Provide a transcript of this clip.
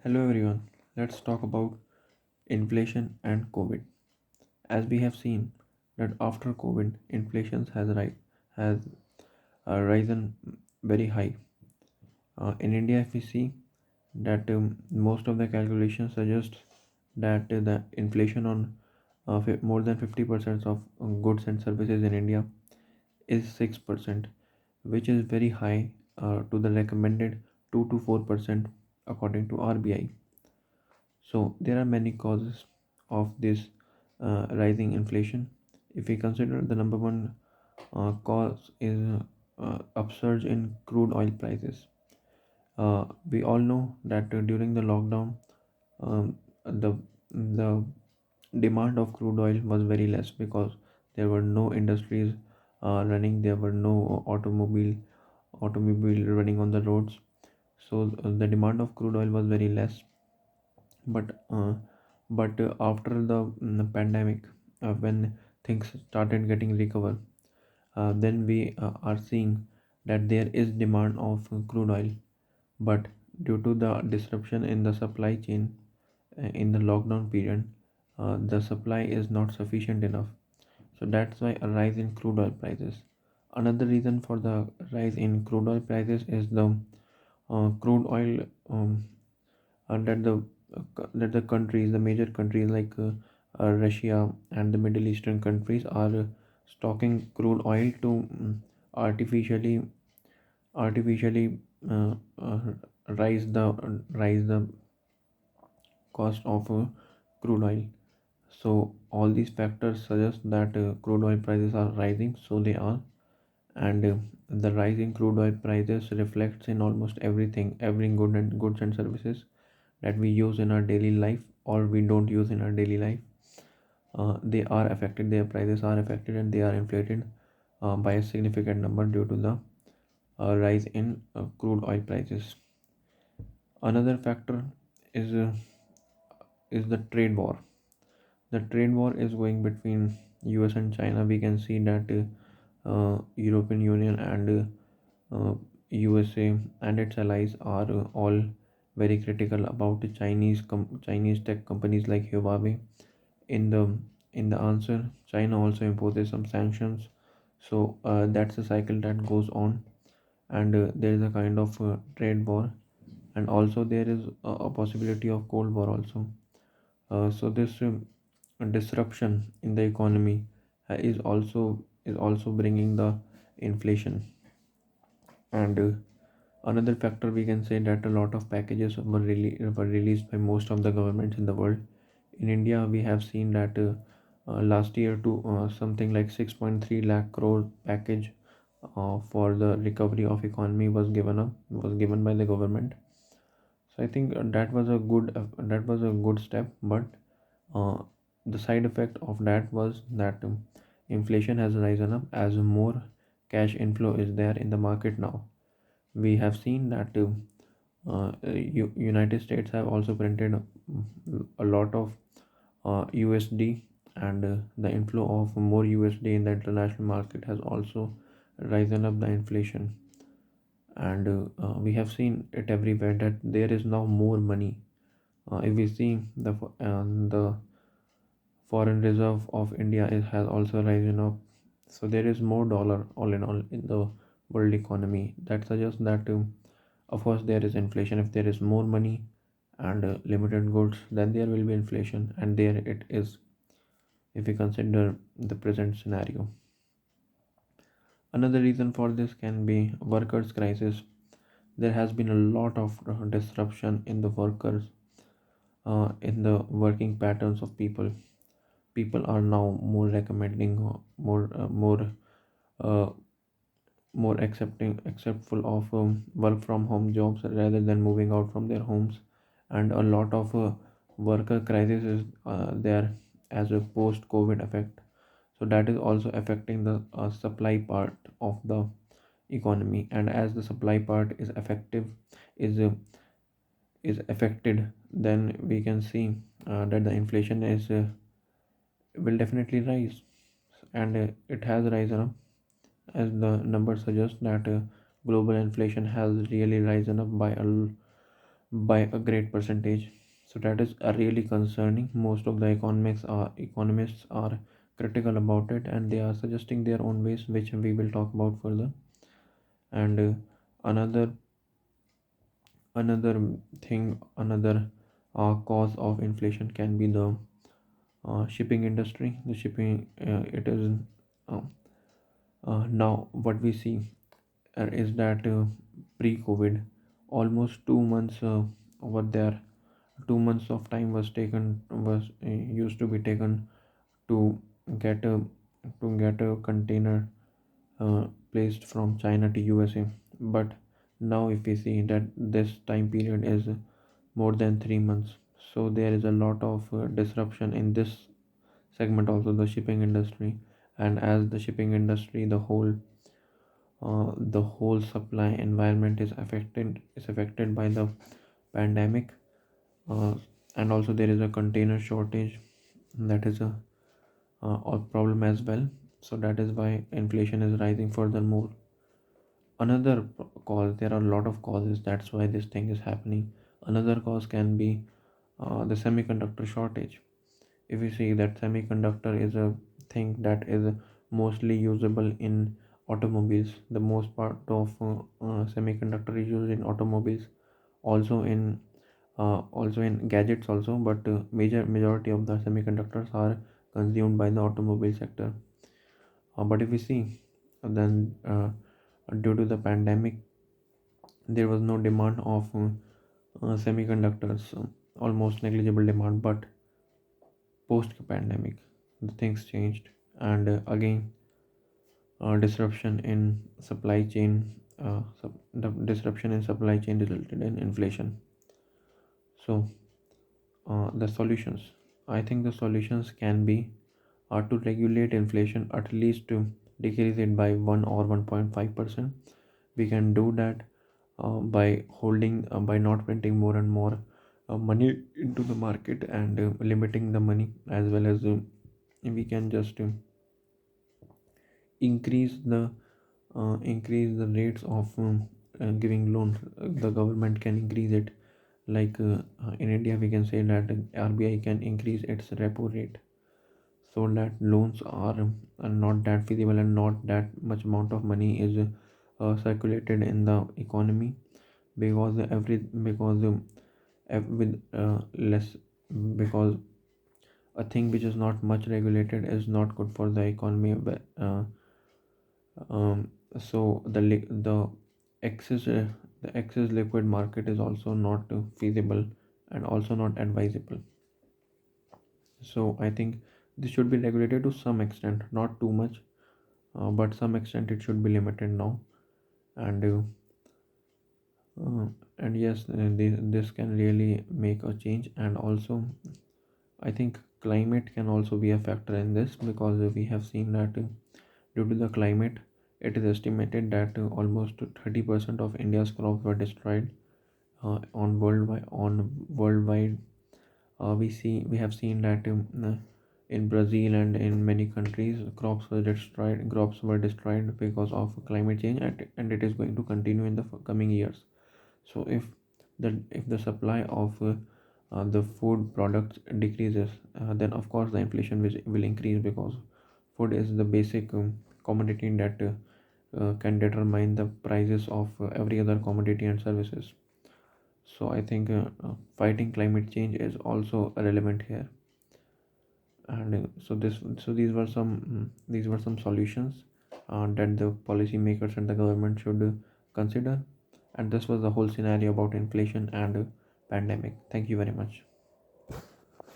Hello everyone. Let's talk about inflation and COVID. As we have seen that after COVID, inflation has risen very high. In India, if we see that most of the calculations suggest that the inflation on more than 50% of goods and services in India is 6%, which is very high to the recommended 2 to 4% according to RBI. So there are many causes of this rising inflation. If we consider the number one cause is upsurge in crude oil prices. We all know that during the lockdown, the the demand of crude oil was very less because there were no industries running, there were no automobile running on the roads. So the demand of crude oil was very less, but after the pandemic, when things started getting recover, then we are seeing that there is demand of crude oil, but due to the disruption in the supply chain in the lockdown period, the supply is not sufficient enough. So that's why a rise in crude oil prices. Another reason for the rise in crude oil prices is the crude oil that the countries, the major countries like Russia and the Middle Eastern countries are stocking crude oil to artificially artificially uh, uh, rise the cost of crude oil. So all these factors suggest that crude oil prices are rising, so they are, and the rise in crude oil prices reflects in almost everything, every goods and services that we use in our daily life or we don't use in our daily life. They are affected, their prices are affected, and they are inflated by a significant number due to the rise in crude oil prices. Another factor is uh, is the trade war. The trade war is going between US and China. We can see that European Union and USA and its allies are all very critical about the Chinese tech companies like Huawei. In the answer, China also imposes some sanctions. So that's a cycle that goes on, and there is a kind of trade war, and also there is a possibility of cold war also. So this disruption in the economy is also bringing the inflation. And another factor, we can say that a lot of packages were released by most of the governments in the world. In India, we have seen that last year to something like 6.3 lakh crore package for the recovery of economy was given by the government. So I think that was a good step, but uh, the side effect of that was that inflation has risen up as more cash inflow is there in the market now. We have seen that United States have also printed a lot of USD, and the inflow of more USD in the international market has also risen up the inflation. And we have seen it everywhere that there is now more money. If we see the foreign reserve of India has also risen up, so there is more dollar all in all in the world economy. That suggests that of course there is inflation. If there is more money and limited goods, then there will be inflation, and there it is. If we consider the present scenario, another reason for this can be workers' crisis. There has been a lot of disruption in the workers, in the working patterns of people. People are now more recommending uh, more acceptful of work from home jobs rather than moving out from their homes, and a lot of worker crisis is there as a post COVID effect. So that is also affecting the supply part of the economy, and as the supply part is uh, is affected, then we can see that the inflation is will definitely rise, and it has risen up, as the numbers suggest that global inflation has really risen up by by a great percentage. So that is really concerning. Most of the economists are critical about it, and they are suggesting their own ways, which we will talk about further. And another another another cause of inflation can be the shipping industry. The shipping it is uh, now what we see is that pre-COVID, almost 2 months over there, 2 months of time was used to be taken to get a container placed from China to USA. But now if we see that this time period is more than 3 months, so there is a lot of disruption in this segment, also the shipping industry. And as the shipping industry, the whole supply environment is affected by the pandemic. uh, and also there is a container shortage, that is a problem as well. So that is why inflation is rising furthermore. Another cause, there are a lot of causes, that's why this thing is happening. Another cause can be the semiconductor shortage. If you see that semiconductor is a thing that is mostly usable in automobiles, the most part of semiconductor is used in automobiles, also in gadgets also, but majority of the semiconductors are consumed by the automobile sector. But if we see, then due to the pandemic, there was no demand of semiconductors, almost negligible demand. But post pandemic, the things changed, and again, disruption in supply chain. The disruption in supply chain resulted in inflation. So the solutions, I think the solutions can be to regulate inflation, at least to decrease it by 1 or 1.5%. We can do that by not printing more and more money into the market, and limiting the money, as well as we can just increase the rates of giving loans. The government can increase it, like in India we can say that RBI can increase its repo rate, so that loans are not that feasible, and not that much amount of money is circulated in the economy. Because with less, because a thing which is not much regulated is not good for the economy. So excess uh, the excess liquid market is also not feasible, and also not advisable. So I think this should be regulated to some extent, not too much, but some extent it should be limited now. And uh, and yes, this can really make a change. And also I think climate can also be a factor in this, because we have seen that due to the climate, it is estimated that almost 30% of India's crops were destroyed on worldwide. We have seen that in Brazil and in many countries, crops were destroyed because of climate change, and it is going to continue in the coming years. So if the supply of the food products decreases, then of course the inflation will increase, because food is the basic commodity that can determine the prices of every other commodity and services. So I think fighting climate change is also relevant here. And these were some solutions that the policymakers and the government should consider. And this was the whole scenario about inflation and pandemic. Thank you very much.